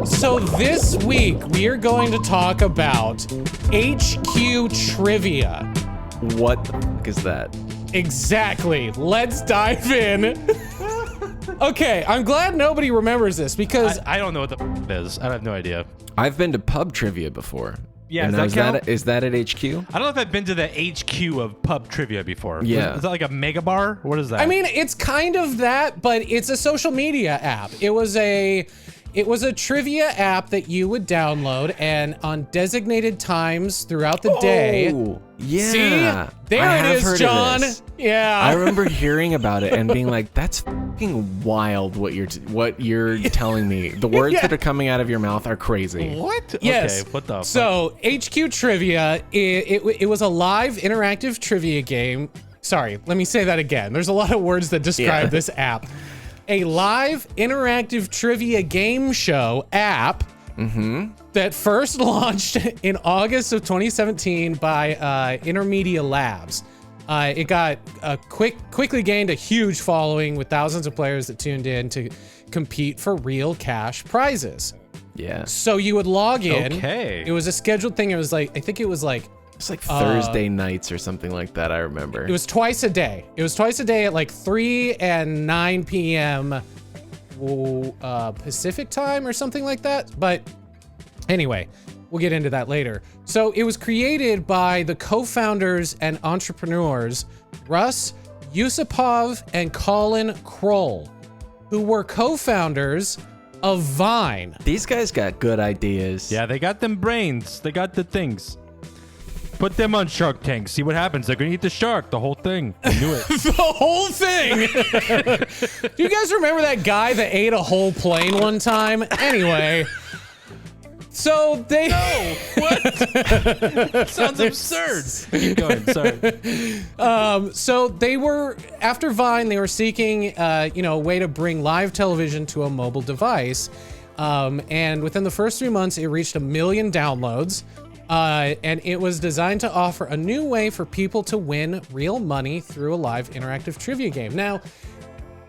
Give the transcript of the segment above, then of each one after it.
So this week we are going to talk about HQ trivia. What the fuck is that? Exactly. Let's dive in. Okay, I'm glad nobody remembers this because I don't know what the f is. I have no idea. I've been to pub trivia before. Yeah, And does that count? is that at HQ? I don't know if I've been to the HQ of pub trivia before. Yeah. Is that like a mega bar? What is that? I mean, it's kind of that, but it's a social media app. It was a trivia app that you would download, and on designated times throughout the day. Oh, yeah. See? There I it have is, heard of John. this. Yeah. I remember hearing about it and being like, "That's fucking wild! What you're telling me? The words Yeah. that are coming out of your mouth are crazy." what? Yes. Okay, what the fuck? So HQ Trivia, it was a live interactive trivia game. Sorry, let me say that again. There's a lot of words that describe this app. A live interactive trivia game show app that first launched in August of 2017 by Intermedia Labs. It got quickly gained a huge following with thousands of players that tuned in to compete for real cash prizes. Yeah. So you would log in. Okay. It was a scheduled thing. It was like, I think it was like, It's like Thursday nights or something like that. I remember. it was twice a day. It was twice a day at like 3 and 9 p.m. Pacific time or something like that. But anyway, we'll get into that later. So it was created by the co-founders and entrepreneurs, Russ Yusupov and Colin Kroll, who were co-founders of Vine. These guys got good ideas. Yeah, they got them brains. They got the things. Put them on Shark Tank. See what happens. They're gonna eat the shark. The whole thing. I knew it. The whole thing. Do you guys remember that guy that ate a whole plane one time? Anyway, so they. What? Sounds absurd. Keep going. Sorry. So they were after Vine. They were seeking, a way to bring live television to a mobile device. And within the first 3 months, it reached 1 million downloads. And it was designed to offer a new way for people to win real money through a live interactive trivia game. Now,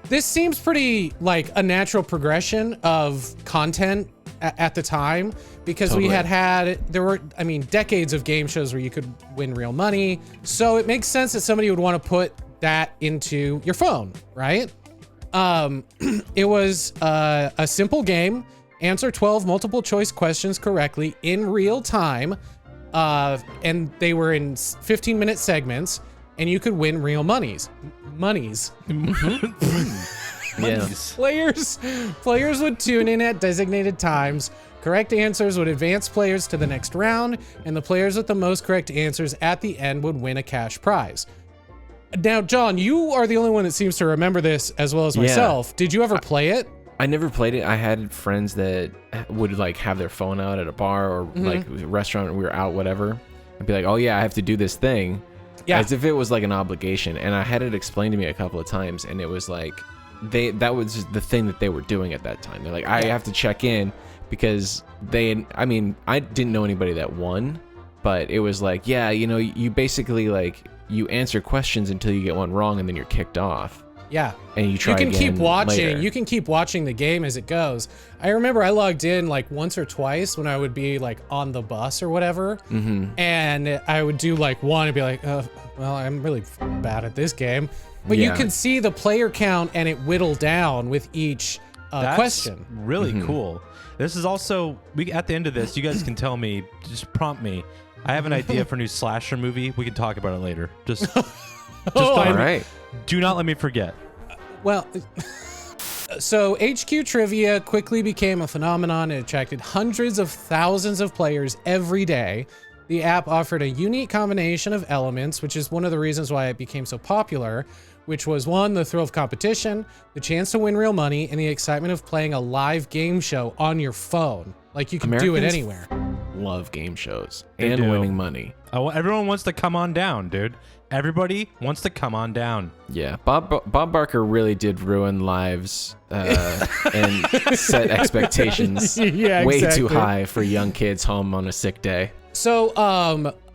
this seems pretty like a natural progression of content at the time, because Totally. we there were decades of game shows where you could win real money. So it makes sense that somebody would want to put that into your phone, right? It was a simple game. Answer 12 multiple choice questions correctly in real time. And they were in 15-minute segments, and you could win real monies. Yeah. Players would tune in at designated times. Correct answers would advance players to the next round, and the players with the most correct answers at the end would win a cash prize. Now, John, you are the only one that seems to remember this as well as myself. Did you ever play it? I never played it. I had friends that would like have their phone out at a bar or like a restaurant, and we were out, whatever, and be like, "Oh yeah, I have to do this thing," as if it was like an obligation. And I had it explained to me a couple of times, and it was like that was just the thing that they were doing at that time. They're like, "I have to check in," because I didn't know anybody that won, but it was like, yeah, you basically like you answer questions until you get one wrong, and then you're kicked off. Yeah. And you try again keep watching. later. You can keep watching the game as it goes. I remember I logged in like once or twice when I would be like on the bus or whatever. And I would do like one and be like, well, I'm really bad at this game. But you can see the player count and it whittle down with each question. Really cool. This is also, at the end of this, you guys can tell me, just prompt me. I have an idea for a new slasher movie. We can talk about it later. Just All right. Do not let me forget. Well, so HQ Trivia quickly became a phenomenon. It attracted hundreds of thousands of players every day. The app offered a unique combination of elements, which is one of the reasons why it became so popular, which was one, the thrill of competition, the chance to win real money, and the excitement of playing a live game show on your phone. Like you can do it anywhere. Love game shows They and do. winning money. Oh, everyone wants to come on down, dude. Everybody wants to come on down. Yeah, Bob Barker really did ruin lives and set expectations way too high for young kids home on a sick day. So,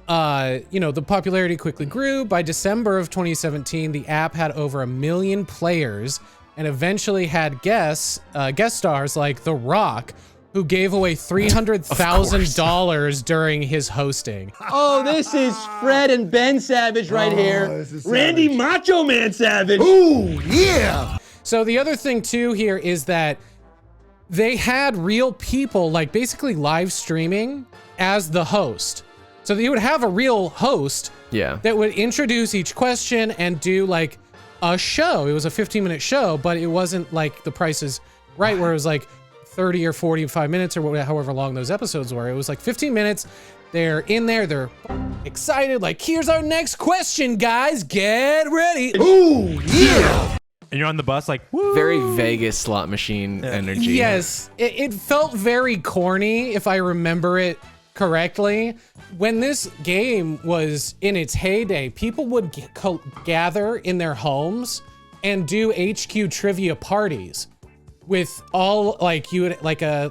the popularity quickly grew. By December of 2017, the app had over 1 million players and eventually had guest stars like The Rock who gave away $300,000 during his hosting. Oh, this is Fred and Ben Savage right here. Randy Macho Man Savage. Ooh, yeah. So the other thing too here is that they had real people like basically live streaming as the host. So you would have a real host that would introduce each question and do like a show. It was a 15-minute show, but it wasn't like The Price is Right where it was like 30 or 45 minutes or however long those episodes were. It was like 15 minutes. They're in there. They're excited. Like, here's our next question, guys. Get ready. Ooh, yeah. And you're on the bus like, woo. Very Vegas slot machine energy. Yes. It felt very corny, if I remember it correctly. When this game was in its heyday, people would gather in their homes and do HQ trivia parties. With all you would do a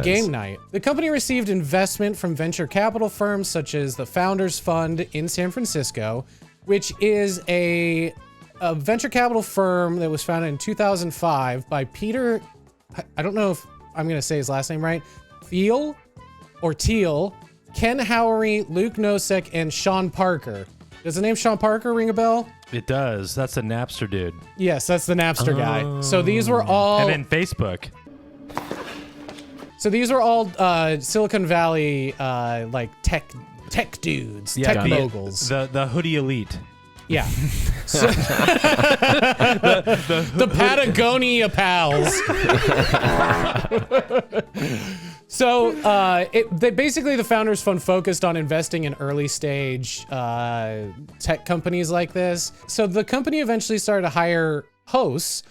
game night. The company received investment from venture capital firms such as the Founders Fund in San Francisco, which is a venture capital firm that was founded in 2005 by Peter. I don't know if I'm gonna say his last name right. Thiel, Ken Howery, Luke Nosek, and Sean Parker. Does the name Sean Parker ring a bell? It does. That's the Napster dude. Yes, that's the Napster guy. So these were all... And then Facebook. So these were all Silicon Valley like tech dudes, tech moguls. The hoodie elite. Yeah. So, the Patagonia pals. So basically the Founders Fund focused on investing in early stage tech companies like this. So the company eventually started to hire hosts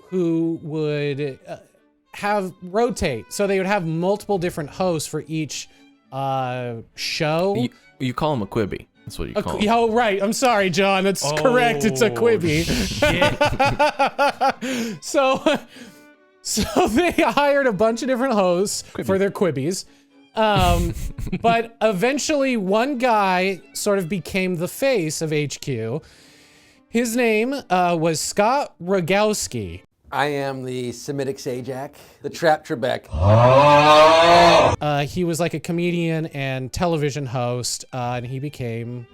who would rotate. So they would have multiple different hosts for each show. You call them a Quibi. That's what you call them. Oh, right. I'm sorry, John. That's correct. It's a Quibi. So they hired a bunch of different hosts for their Quibbies. But eventually one guy sort of became the face of HQ. His name was Scott Rogowski. I am the Semitic Sajak, the Trap Trebek. He was like a comedian and television host, and he became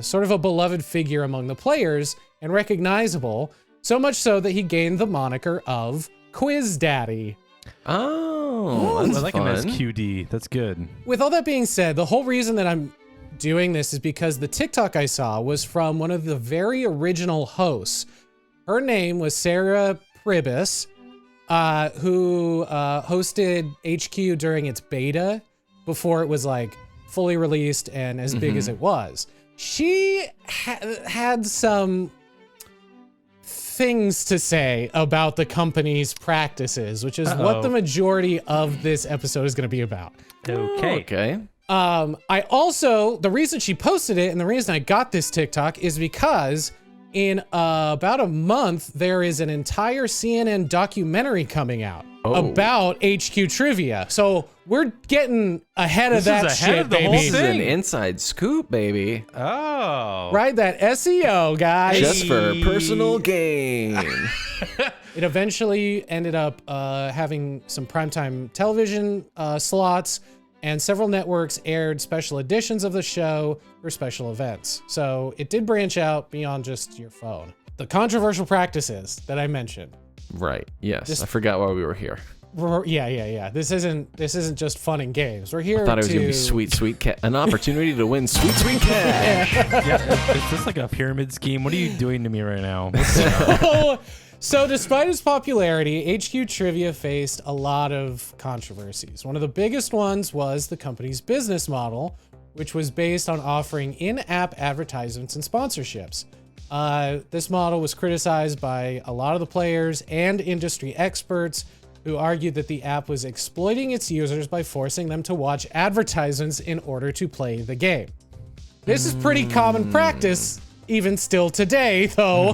sort of a beloved figure among the players and recognizable, so much so that he gained the moniker of Quiz Daddy. Oh, that's I like fun. him as QD. That's good. With all that being said, the whole reason that I'm doing this is because the TikTok I saw was from one of the very original hosts. Her name was Sarah Pribis, who hosted HQ during its beta before it was like fully released and as big as it was. She had some things to say about the company's practices, which is what the majority of this episode is going to be about. Okay. The reason she posted it and the reason I got this TikTok is because in about a month, there is an entire CNN documentary coming out about HQ trivia. So we're getting ahead of that shit, baby. This is an inside scoop, baby. Oh. Right, that SEO, guys. Just for personal gain. It eventually ended up having some primetime television slots, and several networks aired special editions of the show for special events. So it did branch out beyond just your phone. The controversial practices that I mentioned. Right. Yes. I forgot why we were here. Yeah. This isn't just fun and games. We're here. I thought it was gonna be sweet cat. An opportunity to win sweet cash. Yeah. Is this like a pyramid scheme? What are you doing to me right now? What's going on? So despite its popularity, HQ Trivia faced a lot of controversies. One of the biggest ones was the company's business model, which was based on offering in-app advertisements and sponsorships. This model was criticized by a lot of the players and industry experts who argued that the app was exploiting its users by forcing them to watch advertisements in order to play the game. This is pretty common practice even still today, though.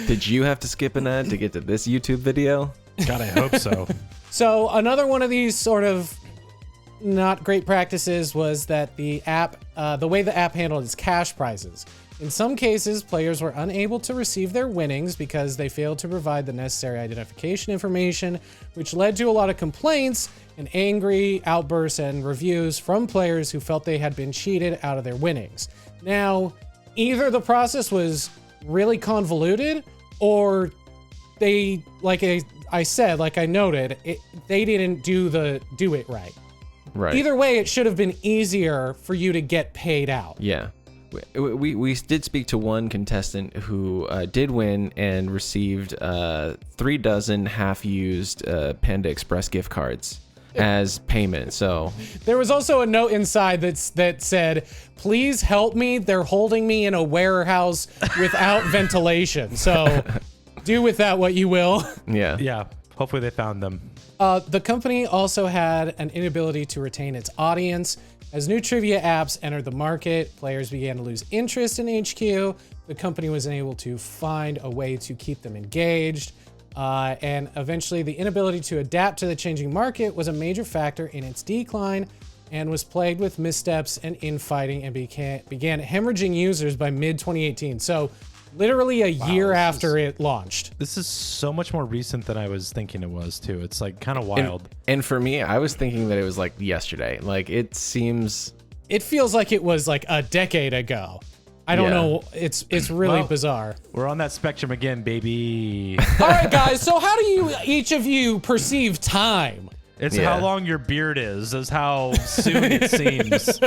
Did you have to skip an ad to get to this YouTube video? God, I hope so. So another one of these sort of not great practices was that the way the app handled its cash prizes. In some cases, players were unable to receive their winnings because they failed to provide the necessary identification information, which led to a lot of complaints and angry outbursts and reviews from players who felt they had been cheated out of their winnings. Now, either the process was really convoluted, or they, like I said, like I noted, they didn't do it right. Right. Either way, it should have been easier for you to get paid out. Yeah. We did speak to one contestant who did win and received 36 half-used Panda Express gift cards as payment. So there was also a note inside that said, "Please help me. They're holding me in a warehouse without ventilation. So do with that what you will." yeah. Yeah. Hopefully they found them. The company also had an inability to retain its audience. As new trivia apps entered the market, players began to lose interest in HQ. The company was unable to find a way to keep them engaged. And eventually, the inability to adapt to the changing market was a major factor in its decline and was plagued with missteps and infighting, and began hemorrhaging users by mid-2018. So literally a year after it launched. This is so much more recent than I was thinking it was, too. It's like kind of wild. And for me, I was thinking that it was like yesterday. Like it feels like it was like a decade ago. I don't know. It's really bizarre. We're on that spectrum again, baby. All right, guys. So how do each of you perceive time? It's how long your beard is how soon it seems.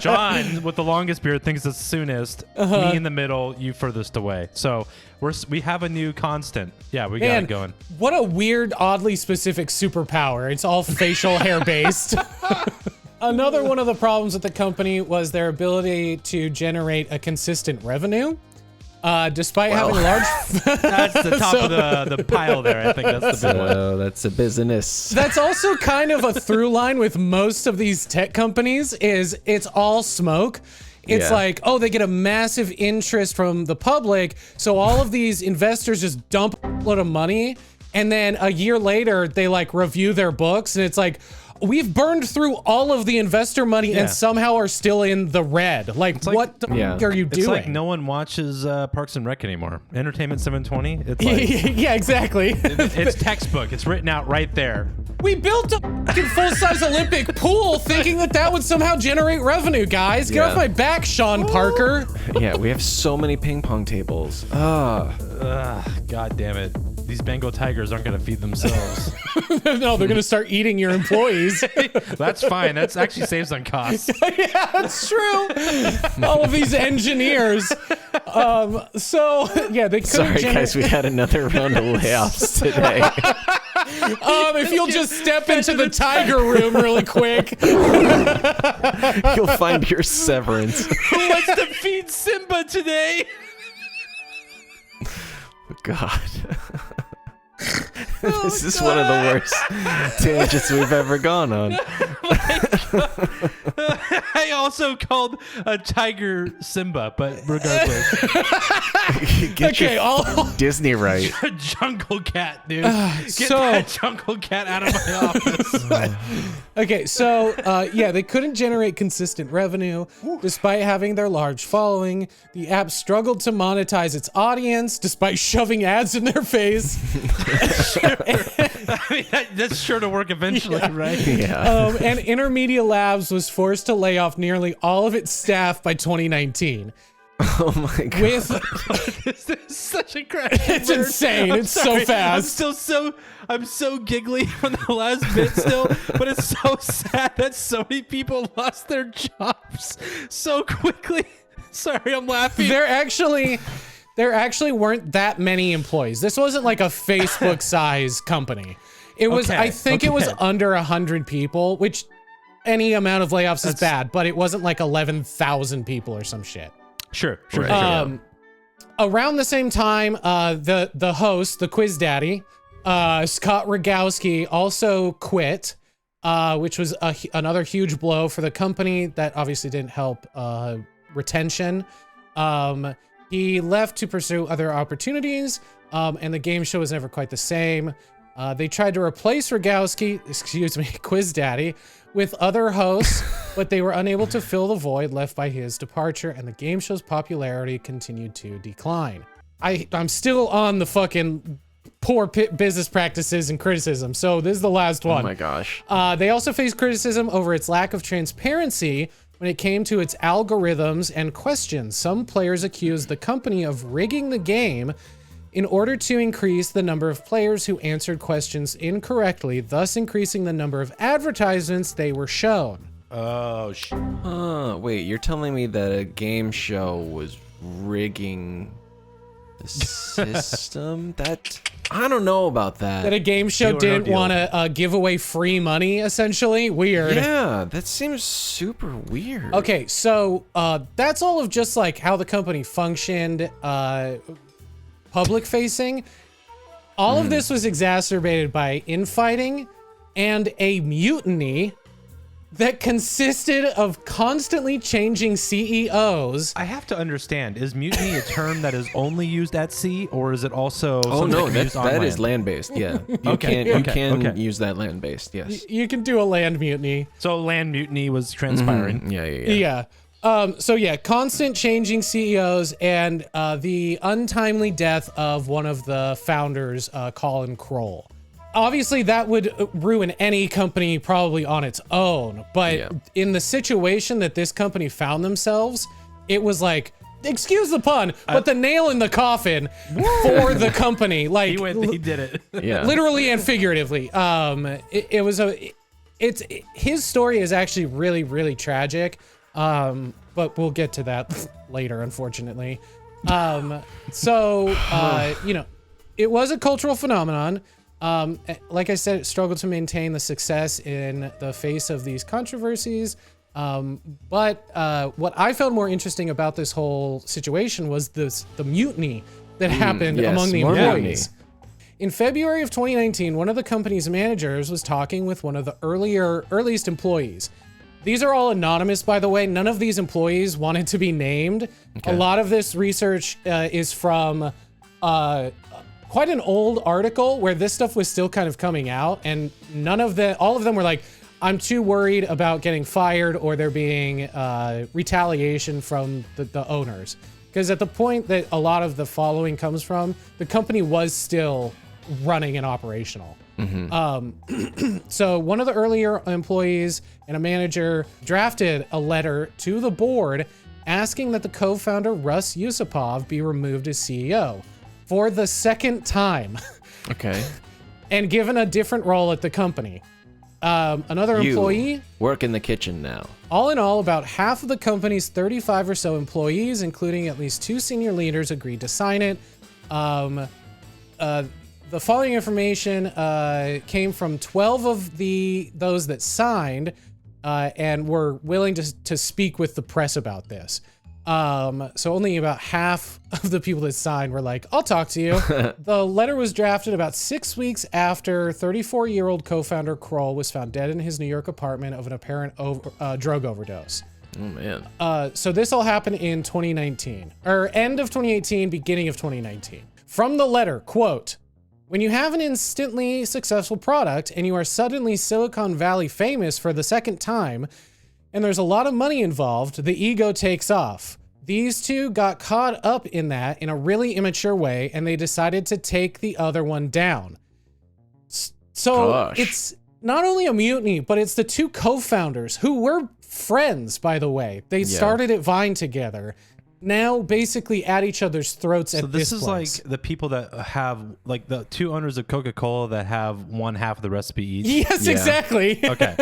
John, with the longest beard, thinks it's soonest. Me in the middle, you furthest away. So we have a new constant. Yeah, we got it going. What a weird, oddly specific superpower. It's all facial hair based. Another one of the problems with the company was their ability to generate a consistent revenue. Despite having large... That's the top of the pile there. I think that's the big one. So that's a business. That's also kind of a through line with most of these tech companies is it's all smoke. It's like, oh, they get a massive interest from the public. So all of these investors just dump a load of money. And then a year later, they like review their books. And it's like, we've burned through all of the investor money and somehow are still in the red. Like what the fuck are you doing? It's like no one watches Parks and Rec anymore. Entertainment 720. It's like, yeah, exactly. It's textbook. It's written out right there. We built a fucking full-size Olympic pool thinking that would somehow generate revenue, guys. Get off my back, Sean Parker. Yeah, we have so many ping pong tables. God damn it. These Bengal tigers aren't going to feed themselves. No, they're going to start eating your employees. That's fine. That actually saves on costs. Yeah, that's true. All of these engineers. So, yeah, they couldn't Sorry, guys, we had another round of layoffs today. If you'll just step into the tiger room really quick. You'll find your severance. Who wants to feed Simba today? God. This is one of the worst tangents we've ever gone on. I also called a tiger Simba, but regardless. Get your Disney right. Jungle cat, dude. Get that jungle cat out of my office. Okay, so they couldn't generate consistent revenue despite having their large following. The app struggled to monetize its audience despite shoving ads in their face. I mean, that's sure to work eventually, right? Yeah. And Intermedia Labs was forced to lay off nearly all of its staff by 2019. Oh my God. This is such a crash. It's insane. It's so fast. I'm so giggly from the last bit still, but it's so sad that so many people lost their jobs so quickly. Sorry, I'm laughing. There actually weren't that many employees. This wasn't like a Facebook size company. It was, I think it was under 100 people, which any amount of layoffs is bad, but it wasn't like 11,000 people or some shit. Sure. Around the same time, the host, the Quiz Daddy, Scott Rogowski, also quit, which was another huge blow for the company that obviously didn't help retention. He left to pursue other opportunities, and the game show was never quite the same. They tried to replace Quiz Daddy, with other hosts, but they were unable to fill the void left by his departure, and the game show's popularity continued to decline. I'm still on the fucking poor business practices and criticism, so this is the last one. Oh my gosh. They also faced criticism over its lack of transparency when it came to its algorithms and questions. Some players accused the company of rigging the game in order to increase the number of players who answered questions incorrectly, thus increasing the number of advertisements they were shown. Oh, shit. Wait, you're telling me that a game show was rigging the system? I don't know about that. That a game show didn't want to give away free money, essentially? Weird. Yeah, that seems super weird. Okay, so that's all of just like how the company functioned, public facing. All of this was exacerbated by infighting and a mutiny that consisted of constantly changing CEOs. I have to understand, is mutiny a term that is only used at sea, or is it also Oh no, that can be used on that land? is land-based. Yeah, you Okay, can use that land-based. Yes. You can do a land mutiny. So land mutiny was transpiring. Yeah. So yeah, constant changing CEOs and the untimely death of one of the founders, Colin Kroll. Obviously, that would ruin any company probably on its own. But in the situation that this company found themselves, it was like, excuse the pun, but the nail in the coffin for the company. Like He did it. Yeah. literally and figuratively. His story is actually really, really tragic. But we'll get to that later, unfortunately. It was a cultural phenomenon. Like I said, it struggled to maintain the success in the face of these controversies. But what I found more interesting about this whole situation was the mutiny that happened among the employees. In February of 2019, one of the company's managers was talking with one of the earliest employees. These are all anonymous, by the way. None of these employees wanted to be named. Okay. A lot of this research is from quite an old article where this stuff was still kind of coming out, and all of them were like, I'm too worried about getting fired or there being retaliation from the owners. Because at the point that a lot of the following comes from, the company was still running and operational. So one of the earlier employees and a manager drafted a letter to the board asking that the co-founder Russ Yusupov be removed as CEO for the second time. Okay. And given a different role at the company. Another employee work in the kitchen now. All in all, about half of the company's 35 or so employees, including at least 2 senior leaders, agreed to sign it. The following information came from 12 of those that signed and were willing to speak with the press about this. So only about half of the people that signed were like, I'll talk to you. The letter was drafted about 6 weeks after 34-year-old co-founder Kroll was found dead in his New York apartment of an apparent drug overdose. Oh, man. So this all happened in 2019, or end of 2018, beginning of 2019. From the letter, quote, when you have an instantly successful product and you are suddenly Silicon Valley famous for the second time, and there's a lot of money involved, the ego takes off. These two got caught up in that in a really immature way, and they decided to take the other one down. So it's not only a mutiny, but it's the two co-founders who were friends, by the way. They started at Vine together. Now basically at each other's throats at this place. So this is like the people that have, like the 2 owners of Coca-Cola that have one half of the recipe each? Yes, exactly. Okay.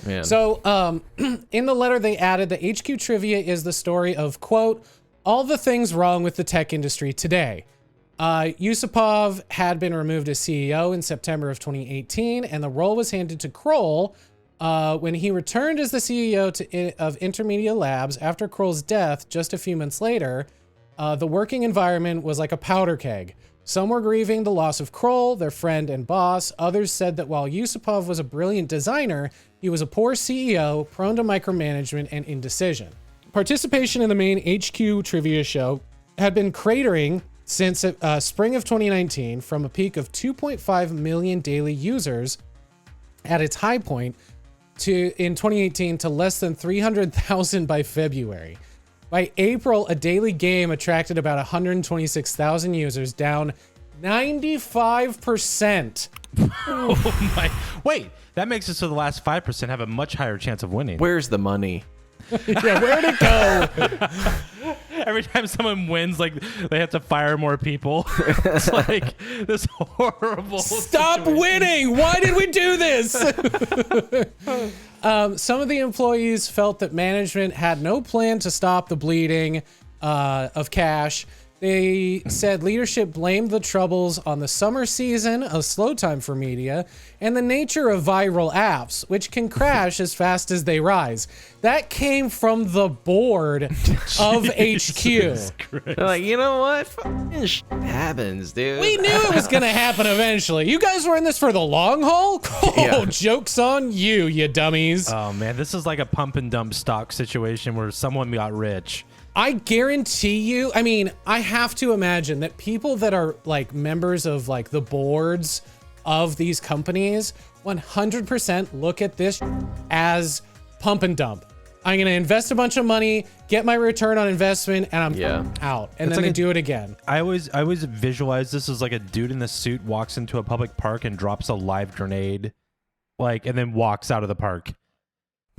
Man. So in the letter, they added the HQ trivia is the story of, quote, all the things wrong with the tech industry today. Yusupov had been removed as CEO in September of 2018, and the role was handed to Kroll when he returned as the CEO of Intermedia Labs after Kroll's death just a few months later. The working environment was like a powder keg. Some were grieving the loss of Kroll, their friend and boss. Others said that while Yusupov was a brilliant designer, he was a poor CEO, prone to micromanagement and indecision. Participation in the main HQ trivia show had been cratering since spring of 2019, from a peak of 2.5 million daily users at its high point in 2018 to less than 300,000 by February. By April, a daily game attracted about 126,000 users, down 95%. Oh my! Wait, that makes it so the last 5% have a much higher chance of winning. Where's the money? Yeah, where'd it go? Every time someone wins, like they have to fire more people. It's like this horrible. Stop situation. winning! Why did we do this? Some of the employees felt that management had no plan to stop the bleeding of cash. They said leadership blamed the troubles on the summer season, a slow time for media, and the nature of viral apps, which can crash as fast as they rise. That came from the board of HQ. They're like, you know what? Fucking shit happens, dude. We knew it was going to happen eventually. You guys were in this for the long haul? Oh, Yeah. Joke's on you, you dummies. Oh man, this is like a pump and dump stock situation where someone got rich. I guarantee you, I mean, I have to imagine that people that are like members of like the boards of these companies 100% look at this as pump and dump. I'm going to invest a bunch of money, get my return on investment, and I'm out. And then like they do it again. I always visualize this as like a dude in a suit walks into a public park and drops a live grenade, like, and then walks out of the park.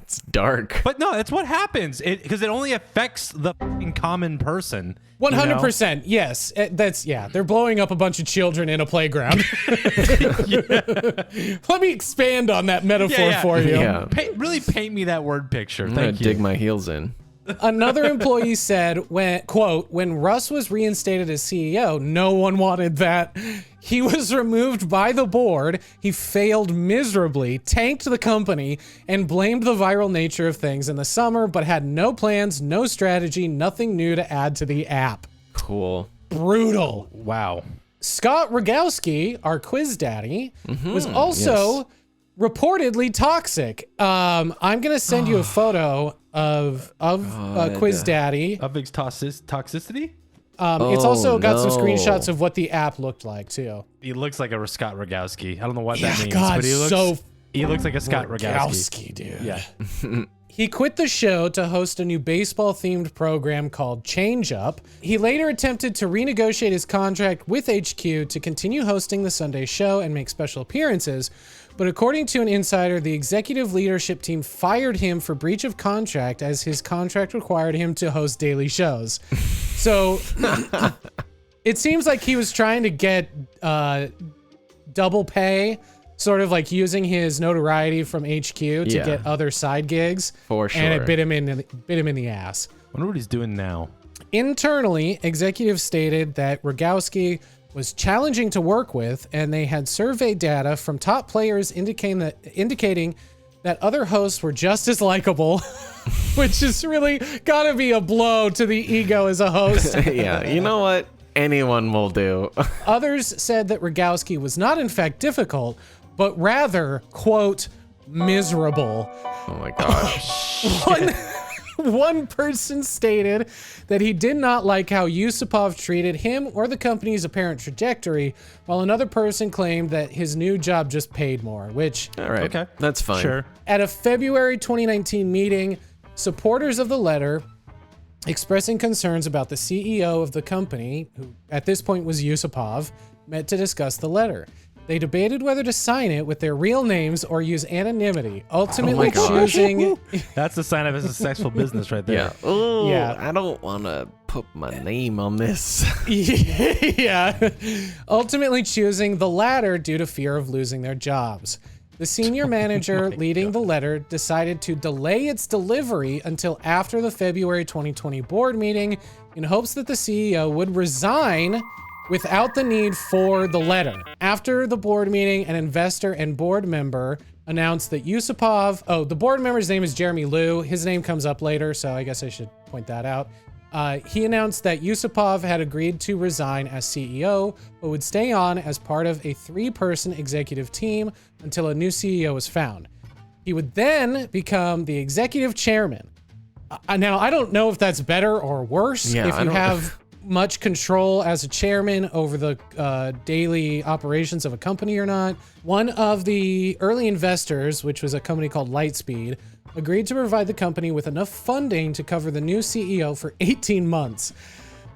It's dark. But no, that's what happens. Because it only affects the fucking common person. 100%. Yes. They're blowing up a bunch of children in a playground. Let me expand on that metaphor for you. Yeah. Really paint me that word picture. I'm gonna Thank you. dig my heels in. Another employee said, when Russ was reinstated as CEO, no one wanted that. He was removed by the board. He failed miserably, tanked the company, and blamed the viral nature of things in the summer, but had no plans, no strategy, nothing new to add to the app. Cool. Brutal. Wow. Scott Rogowski, our quiz daddy, was also reportedly toxic. I'm gonna send you a photo of quiz daddy. Of his toxicity? It's also got some no. screenshots of what the app looked like too. He looks like a Scott Rogowski. I don't know what that means, God, but he looks like a Scott Rogowski, Rogowski. dude. Yeah. He quit the show to host a new baseball-themed program called Change Up. He later attempted to renegotiate his contract with HQ to continue hosting the Sunday show and make special appearances. But according to an insider, the executive leadership team fired him for breach of contract as his contract required him to host daily shows. So it seems like he was trying to get double pay, sort of like using his notoriety from HQ to get other side gigs. For sure. And it bit him in the ass. I wonder what he's doing now. Internally, executives stated that Rogowski was challenging to work with, and they had survey data from top players indicating that other hosts were just as likable, which is really gotta be a blow to the ego as a host. Yeah, you know what? Anyone will do. Others said that Rogowski was not in fact difficult, but rather, quote, miserable. Oh my gosh. One person stated that he did not like how Yusupov treated him or the company's apparent trajectory, while another person claimed that his new job just paid more, which... All right. Okay. That's fine. Sure. At a February 2019 meeting, supporters of the letter expressing concerns about the CEO of the company, who at this point was Yusupov, met to discuss the letter. They debated whether to sign it with their real names or use anonymity, ultimately choosing... That's the sign of a successful business right there. Yeah. Ooh, Yeah. I don't want to put my name on this. Yeah. Ultimately choosing the latter due to fear of losing their jobs. The senior manager leading the letter decided to delay its delivery until after the February 2020 board meeting in hopes that the CEO would resign without the need for the letter. After the board meeting, an investor and board member announced that Yusupov, the board member's name is Jeremy Liu. His name comes up later, so I guess I should point that out. He announced that Yusupov had agreed to resign as CEO, but would stay on as part of a 3-person executive team until a new CEO was found. He would then become the executive chairman. Now, I don't know if that's better or worse. Yeah, if you have much control as a chairman over the daily operations of a company or not. One of the early investors, which was a company called Lightspeed, agreed to provide the company with enough funding to cover the new CEO for 18 months.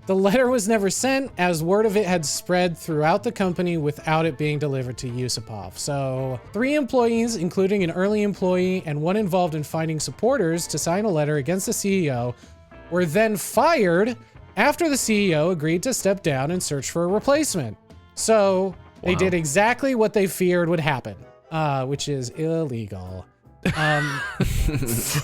The letter was never sent, as word of it had spread throughout the company without it being delivered to Yusupov. So 3 employees, including an early employee and one involved in finding supporters to sign a letter against the CEO, were then fired after the CEO agreed to step down and search for a replacement. So they did exactly what they feared would happen, which is illegal.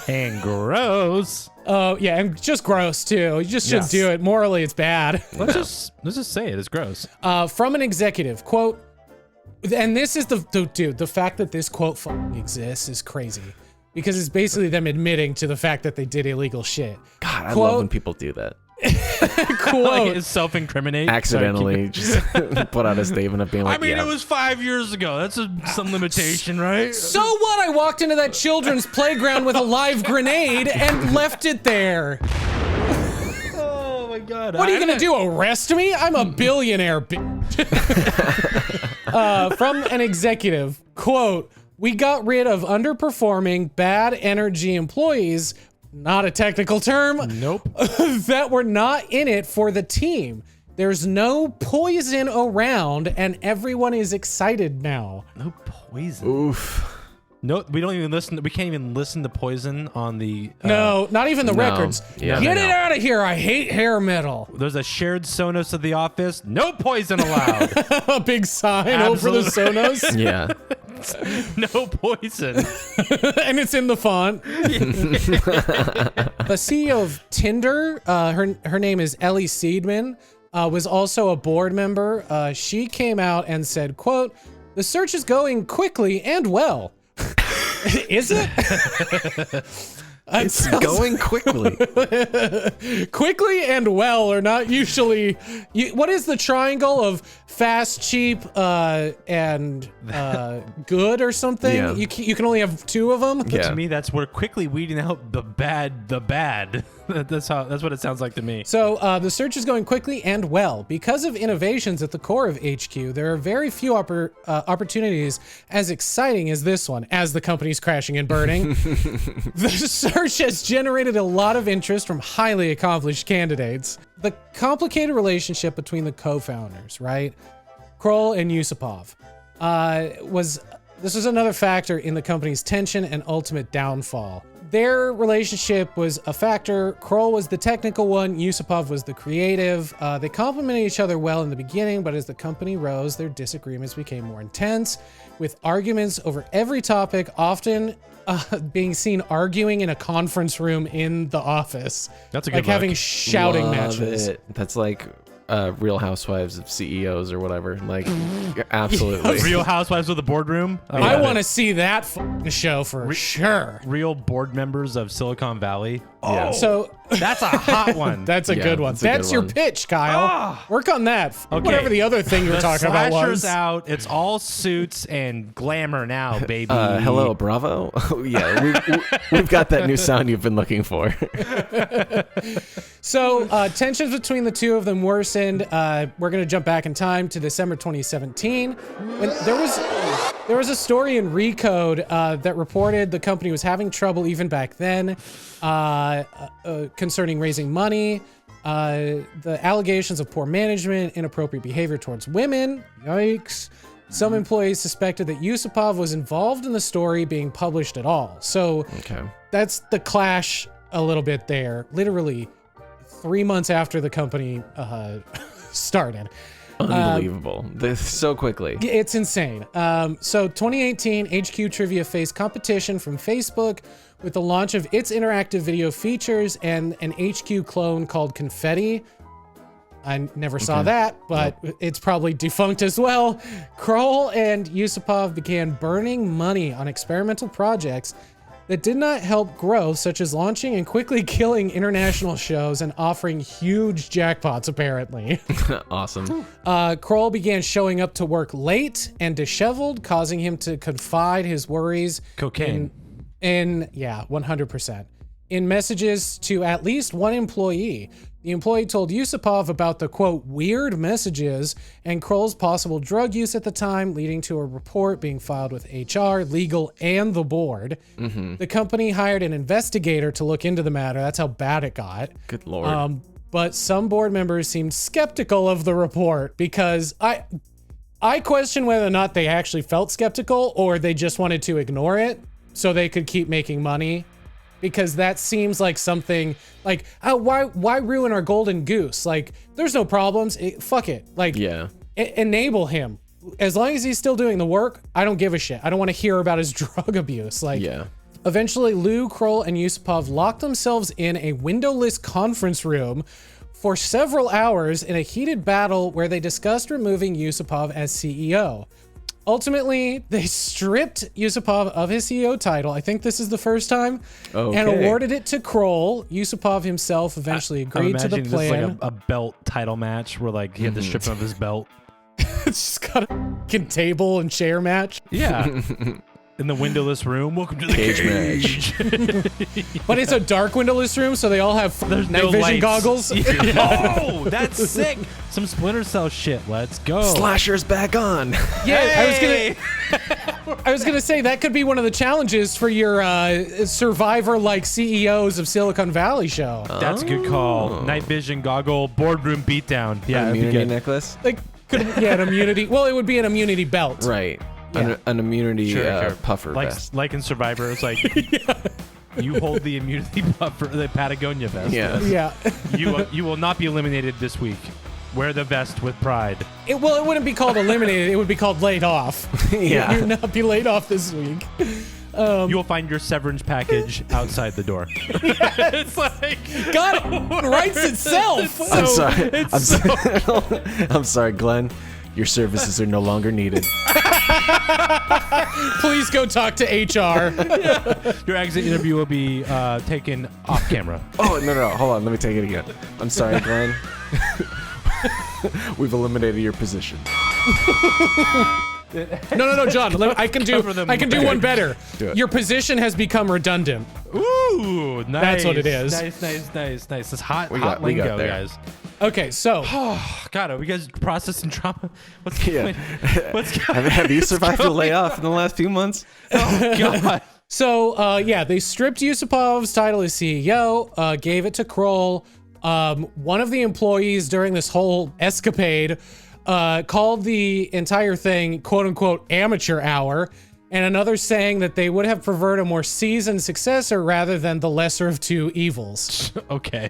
And gross. Oh, yeah, and just gross, too. You just shouldn't do it. Morally, it's bad. Let's just say it. It's gross. From an executive, quote, and this is the fact that this quote fucking exists is crazy. Because it's basically them admitting to the fact that they did illegal shit. God, I Quote, love when people do that. Quote, Like self-incriminate. Accidentally just put out a statement of being like, I mean, it was 5 years ago. That's some limitation, right? so what? I walked into that children's playground with a live grenade and left it there. Oh my God. What are you gonna do? Arrest me? I'm a billionaire. From an executive, quote, we got rid of underperforming, bad energy employees, not a technical term, Nope. that were not in it for the team. There's no poison around and everyone is excited now. No poison. oof. No, we don't even listen. We can't even listen to Poison on the. No, not even the records. Yeah. Get No. it out of here. I hate hair metal. There's a shared Sonos of the office. No poison allowed. A big sign over the Sonos. Yeah. No poison. And it's in the font. The CEO of Tinder, her name is Ellie Seidman, was also a board member. She came out and said, quote, the search is going quickly and well. Is it? It's going quickly. Quickly and well are not usually. What is the triangle of fast, cheap, and good or something? Yeah. You can only have 2 of them. Yeah. To me, that's we're quickly weeding out the bad. That's what it sounds like to me. So the search is going quickly and well. Because of innovations at the core of HQ, there are very few opportunities as exciting as this one, as the company's crashing and burning. The search has generated a lot of interest from highly accomplished candidates. The complicated relationship between the co-founders, right? Kroll and Yusupov, this was another factor in the company's tension and ultimate downfall. Their relationship was a factor. Kroll was the technical one. Yusupov was the creative. They complemented each other well in the beginning, but as the company rose, their disagreements became more intense, with arguments over every topic, often being seen arguing in a conference room in the office. That's a good like having look. shouting Love matches. it. That's like Real Housewives of CEOs or whatever. Like, absolutely. Real Housewives of the boardroom. I want to see that f***ing show for sure. Real board members of Silicon Valley. Yeah. So That's a hot one. that's a Yeah, good one. that's a good That's your one. pitch, Kyle. Work on that. Okay. Whatever the other thing you were The talking about slasher's was. out. It's all suits and glamour now, baby. Hello, Bravo. Oh, yeah, we've got that new sound you've been looking for. So tensions between the two of them worsened. We're gonna jump back in time to December 2017. When there was a story in Recode that reported the company was having trouble even back then concerning raising money. The allegations of poor management, inappropriate behavior towards women. Yikes. Some employees suspected that Yusupov was involved in the story being published at all. So Okay. that's the clash a little bit there. Literally 3 months after the company started. Unbelievable. So quickly. It's insane. So 2018, HQ Trivia faced competition from Facebook with the launch of its interactive video features and an HQ clone called Confetti. I never saw that, but it's probably defunct as well. Kroll and Yusupov began burning money on experimental projects that did not help growth, such as launching and quickly killing international shows and offering huge jackpots, apparently. Awesome. Kroll began showing up to work late and disheveled, causing him to confide his worries Cocaine. in 100%, in messages to at least one employee. The employee told Yusupov about the, quote, weird messages and Kroll's possible drug use at the time, leading to a report being filed with HR, legal, and the board. The company hired an investigator to look into the matter. That's how bad it got. Good Lord. But some board members seemed skeptical of the report because I question whether or not they actually felt skeptical or they just wanted to ignore it so they could keep making money. Because that seems like something like, why ruin our golden goose? Like, there's no problems. Fuck it. Like, enable him. As long as he's still doing the work, I don't give a shit. I don't want to hear about his drug abuse. Like, eventually, Lou, Kroll, and Yusupov locked themselves in a windowless conference room for several hours in a heated battle where they discussed removing Yusupov as CEO. Ultimately, they stripped Yusupov of his CEO title. I think this is the first time, and awarded it to Kroll. Yusupov himself eventually agreed to the plan. This is like a belt title match where like he had to strip him of his belt. It's just got a fucking table and chair match. Yeah. In the windowless room. Welcome to the cage. But it's a dark windowless room, so they all have night vision goggles. Oh, that's sick. Some Splinter Cell shit. Let's go. Slasher's back on. Yeah, hey! I was gonna say that could be one of the challenges for your survivor-like CEOs of Silicon Valley show. That's a good call. Night vision goggle, boardroom beatdown. Yeah, immunity necklace. Like, an immunity. Well, it would be an immunity belt. Right. Yeah. An immunity puffer vest. Like in Survivor, it's like you hold the immunity puffer, the Patagonia vest. Yeah. You will not be eliminated this week. Wear the vest with pride. It wouldn't be called eliminated. It would be called laid off. You'll not be laid off this week. You will find your severance package outside the door. It's like God, it writes itself. I'm sorry, Glenn. Your services are no longer needed. Please go talk to HR. Your exit interview will be taken off camera. Oh, no. Hold on. Let me take it again. I'm sorry, Glenn. We've eliminated your position. No, John. I can do one better. Do it. Your position has become redundant. Ooh, nice. That's what it is. Nice. It's hot we got lingo, there. guys. Okay, so. God, are we guys processing trauma? What's have you survived a layoff in the last few months? Oh, God. So, they stripped Yusupov's title as CEO, gave it to Kroll. One of the employees during this whole escapade called the entire thing, quote unquote, amateur hour. And another saying that they would have preferred a more seasoned successor rather than the lesser of two evils. Okay.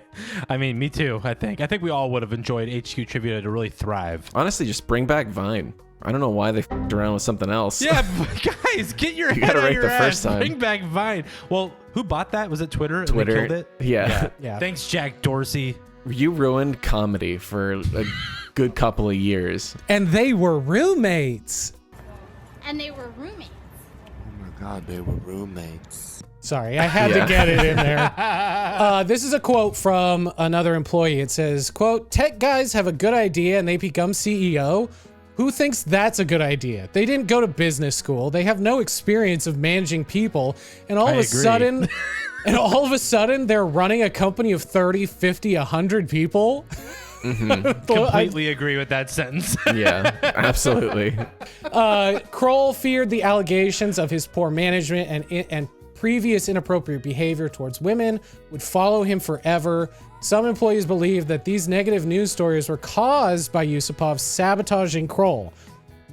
I mean, me too, I think. I think we all would have enjoyed HQ Trivia to really thrive. Honestly, just bring back Vine. I don't know why they f***ed around with something else. Yeah, guys, get your head out of your ass. Bring back Vine. Well, who bought that? Was it Twitter? Twitter. And they killed it? Yeah. Thanks, Jack Dorsey. You ruined comedy for a good couple of years. And they were roommates. And they were roommates. God, they were roommates. Sorry, I had to get it in there. This is a quote from another employee. It says, quote, "Tech guys have a good idea and they become CEO. Who thinks that's a good idea? They didn't go to business school. They have no experience of managing people. And all of a sudden, they're running a company of 30, 50, 100 people." Completely agree with that sentence. Yeah, absolutely. Kroll feared the allegations of his poor management and previous inappropriate behavior towards women would follow him forever. Some employees believe that these negative news stories were caused by Yusupov sabotaging Kroll.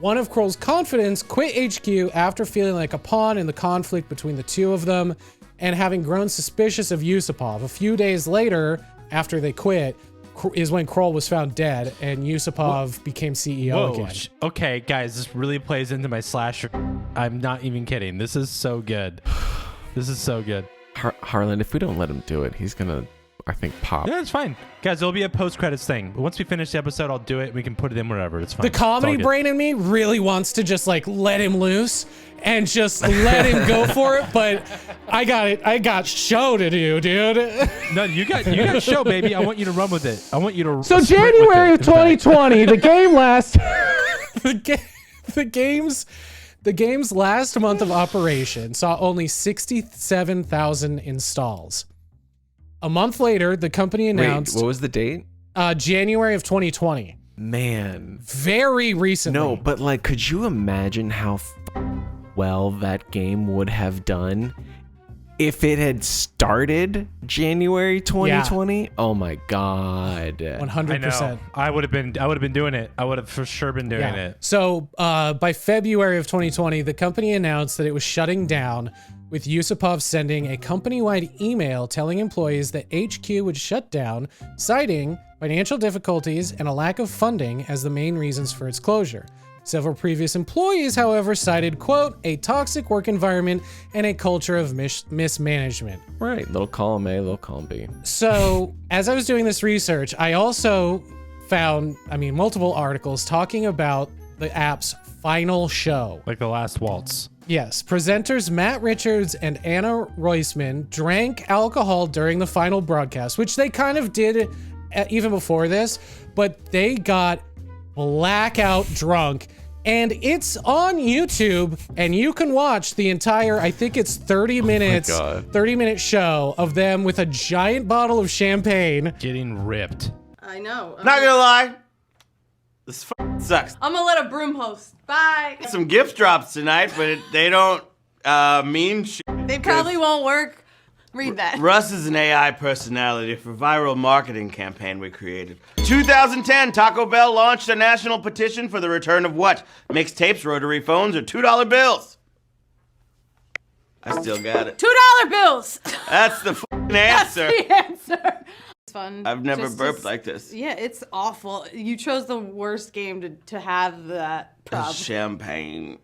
One of Kroll's confidants quit HQ after feeling like a pawn in the conflict between the two of them and having grown suspicious of Yusupov. A few days later, after they quit, is when Kroll was found dead and Yusupov became CEO again. Okay, guys, this really plays into my slasher. I'm not even kidding. This is so good. This is so good. Harlan, if we don't let him do it, he's gonna, I think, pop. Yeah, it's fine. Guys, it'll be a post-credits thing. Once we finish the episode, I'll do it. We can put it in wherever. It's fine. The comedy brain in me really wants to just like let him loose and just let him go for it, but I got show to do, dude. No, you got show, baby. I want you to run with it. I want you to. So January of 2020, the game last the game's last month of operation saw only 67,000 installs. A month later, the company announced. Wait, what was the date? January of 2020. Man. Very recently. No, but like, could you imagine how well that game would have done if it had started January 2020? Yeah. Oh my God. 100%. I would have been doing it. I would have for sure been doing it. So by February of 2020, the company announced that it was shutting down, with Yusupov sending a company-wide email telling employees that HQ would shut down, citing financial difficulties and a lack of funding as the main reasons for its closure. Several previous employees, however, cited, quote, a toxic work environment and a culture of mismanagement. Right, little column A, little column B. So, as I was doing this research, I also found, multiple articles talking about the app's final show. Like the last waltz. Yes, presenters Matt Richards and Anna Roisman drank alcohol during the final broadcast, which they kind of did even before this, but they got blackout drunk, and it's on YouTube, and you can watch the entire, I think it's 30 minutes, 30-minute show of them with a giant bottle of champagne. Getting ripped. I know. Not gonna lie, this sucks. I'm gonna let a broom host. Bye. Some gift drops tonight, but they don't mean shit. They probably won't work. Read that. Russ is an AI personality for viral marketing campaign we created. 2010, Taco Bell launched a national petition for the return of what? Mixtapes, rotary phones, or $2 bills? I still got it. $2 bills. That's the f***ing answer. That's the answer. It's fun. I've never burped like this. Yeah, it's awful. You chose the worst game to have that problem. Champagne.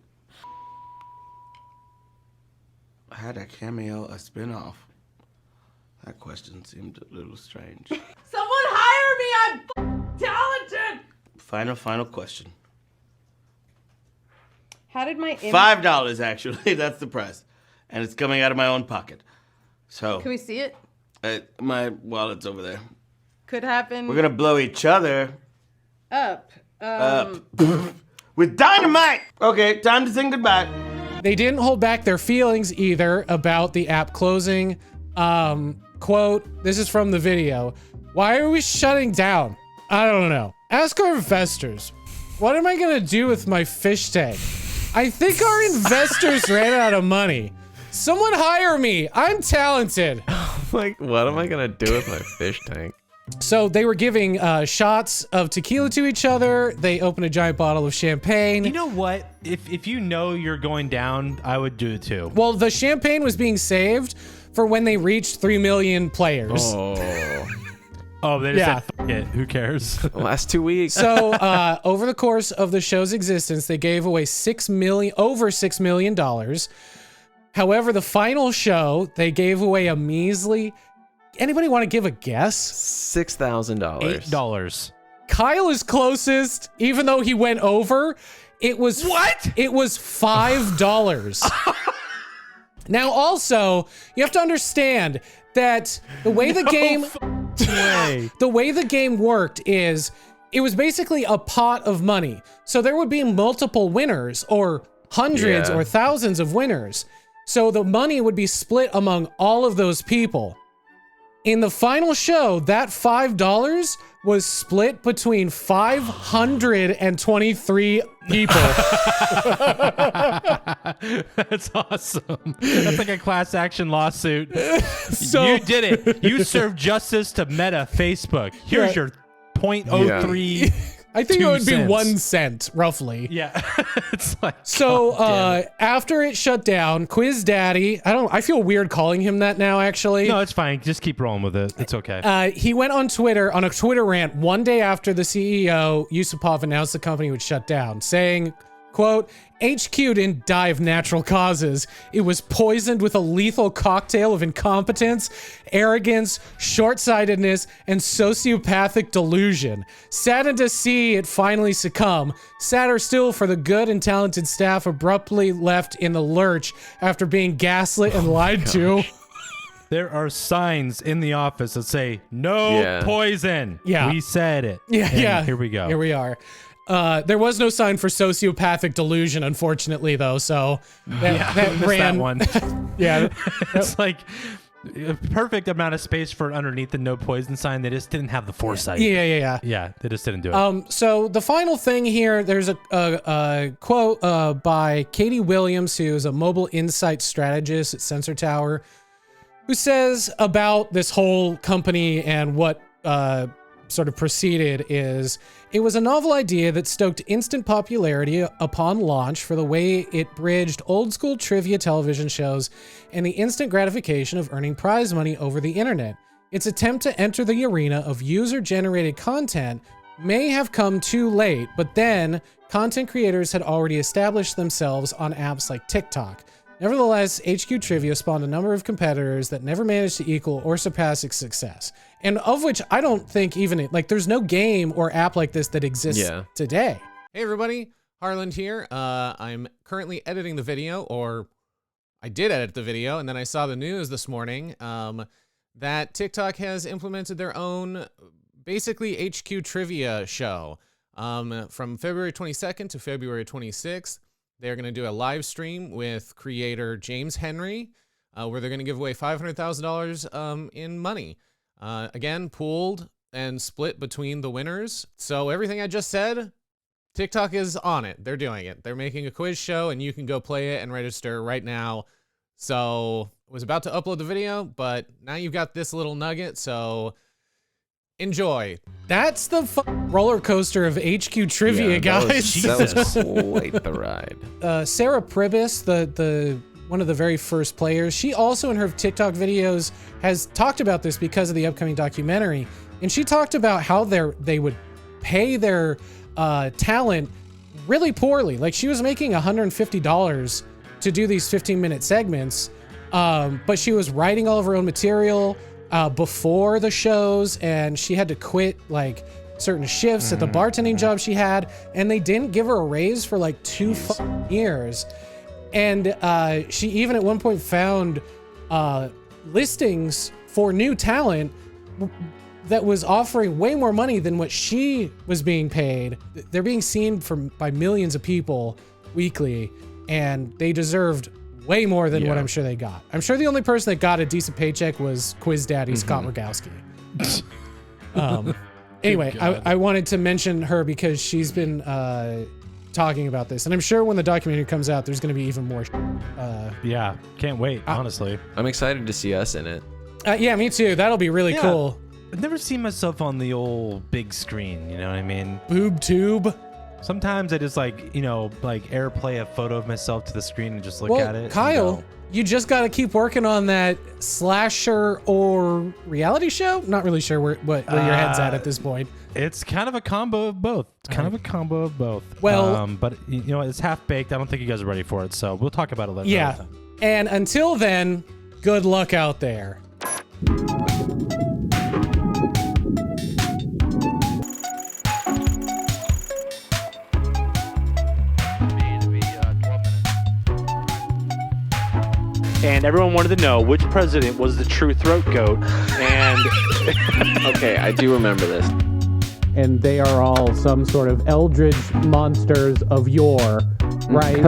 Had a cameo, a spinoff? That question seemed a little strange. Someone hire me! I'm talented! Final question. How did my $5 actually, that's the price. And it's coming out of my own pocket. So. Can we see it? My wallet's over there. Could happen. We're gonna blow each other up. With dynamite! Okay, time to sing goodbye. They didn't hold back their feelings either about the app closing. Quote, this is from the video. Why are we shutting down? I don't know. Ask our investors. What am I gonna do with my fish tank? I think our investors ran out of money. Someone hire me. I'm talented. Like, what am I gonna do with my fish tank? So they were giving shots of tequila to each other. They opened a giant bottle of champagne. You know what? If you know you're going down, I would do it too. Well, the champagne was being saved for when they reached 3 million players. Oh, they just said, F it. Who cares? The last 2 weeks. So over the course of the show's existence, they gave away over $6 million. However, the final show, they gave away a measly... Anybody want to give a guess? $6,000. $8. Kyle is closest, even though he went over. It was what? It was $5. Now, also, you have to understand that the way the game, the way the game worked is, it was basically a pot of money. So there would be multiple winners, or hundreds or thousands of winners. So the money would be split among all of those people. In the final show, that $5 was split between 523 people. That's awesome. That's like a class action lawsuit. So, you did it. You served justice to Meta Facebook. Here's your 0.03. I think it would be cents. 1 cent, roughly. Yeah. It's like, so after it shut down, Quiz Daddy, I feel weird calling him that now, actually. No, it's fine. Just keep rolling with it. It's okay. He went on Twitter, on a Twitter rant, one day after the CEO, Yusupov, announced the company would shut down, saying, quote, HQ didn't die of natural causes. It was poisoned with a lethal cocktail of incompetence, arrogance, short-sightedness, and sociopathic delusion. Saddened to see it finally succumb. Sadder still for the good and talented staff abruptly left in the lurch after being gaslit and lied to. There are signs in the office that say, no poison. Yeah. We said it. Yeah. Here we go. Here we are. There was no sign for sociopathic delusion, unfortunately, though. So that ran that one. Yeah, It's like A perfect amount of space for underneath the no poison sign. They just didn't have the foresight. Yeah. Yeah, they just didn't do it. So the final thing here, there's a quote by Katie Williams, who is a mobile insight strategist at Sensor Tower, who says about this whole company and what sort of preceded is, it was a novel idea that stoked instant popularity upon launch for the way it bridged old school trivia television shows and the instant gratification of earning prize money over the internet. Its attempt to enter the arena of user-generated content may have come too late, but then content creators had already established themselves on apps like TikTok. Nevertheless, HQ Trivia spawned a number of competitors that never managed to equal or surpass its success. And of which I don't think even, like, there's no game or app like this that exists today. Hey everybody, Harland here. I'm currently editing the video, or I did edit the video, and then I saw the news this morning that TikTok has implemented their own, basically, HQ Trivia show. From February 22nd to February 26th. They're going to do a live stream with creator James Henry, where they're going to give away $500,000 in money. Again, pooled and split between the winners. So everything I just said, TikTok is on it. They're doing it. They're making a quiz show, and you can go play it and register right now. So I was about to upload the video, but now you've got this little nugget, so enjoy. That's the roller coaster of HQ Trivia, guys. That was quite the ride. Sarah Pribis, the one of the very first players, she also in her TikTok videos has talked about this because of the upcoming documentary, and she talked about how they would pay their talent really poorly. Like, she was making $150 to do these 15-minute segments, but she was writing all of her own material before the shows, and she had to quit like certain shifts at the bartending job she had, and they didn't give her a raise for like 2 years. And she even at one point found listings for new talent that was offering way more money than what she was being paid. They're being seen by millions of people weekly, and they deserved way more than what I'm sure they got. I'm sure the only person that got a decent paycheck was Quiz Daddy Scott Rogowski. Anyway, I wanted to mention her because she's been talking about this, and I'm sure when the documentary comes out, there's going to be even more. Yeah, can't wait, honestly. I'm excited to see us in it. Yeah, me too. That'll be really cool. I've never seen myself on the old big screen, you know what I mean? Boob tube. Sometimes I just like airplay a photo of myself to the screen and just look at it. Kyle, you just got to keep working on that slasher or reality show. Not really sure where your head's at this point. It's kind of a combo of both. Well, but you know, it's half baked. I don't think you guys are ready for it, so we'll talk about it later. Yeah, and until then, good luck out there. And everyone wanted to know which president was the true throat goat. And okay, I do remember this. And they are all some sort of eldritch monsters of yore, right?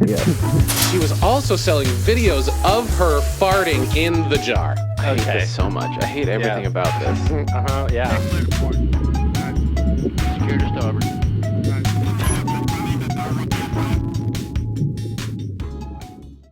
Yes. She was also selling videos of her farting in the jar. I hate this so much. I hate everything about this. yeah. Secure to starboard.